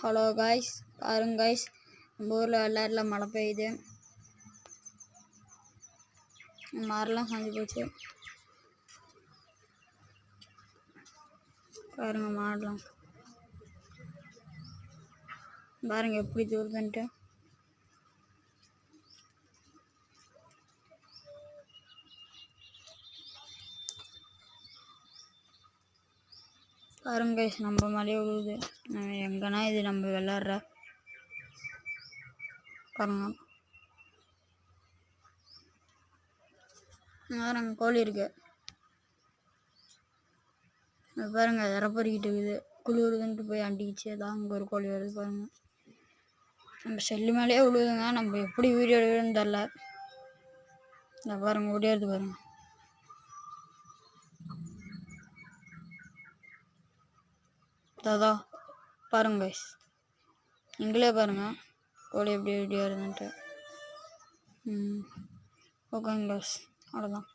Hello guys, பாருங்க guys, நம்ம ஊரில் வெள்ளாட்டில் மழை பெய்யுது. மரம்லாம் சாஞ்சு போச்சு. பாருங்க மாடலாம் பாருங்க எப்படி தூருதுன்ட்டு. பாருங்க காய்ஸ், நம்ம மழையே விழுவுது. எங்கன்னா இது நம்ம விளாட்ற பாருங்க. பாருங்க கோழி இருக்கு பாருங்க, இறப்பறிக்கிட்டு இருக்குது. குளிருதுன்ட்டு போய் அண்டிக்கிச்சு. தான் அங்கே ஒரு கோழி வருது பாருங்க. நம்ம செல்லு மேலேயே விழுதுங்க. நம்ம எப்படி வீடியோ எடுக்கிறதுன்னு தெரில. இந்த பாருங்க ஓடியாருது பாருங்க. அதான் பாருங்க கைஸ், நீங்களே பாருங்க கோழி எப்படி ஓடியாருதுன்ட்டு. ஓகேங்க கைஸ், அவ்வளோதான்.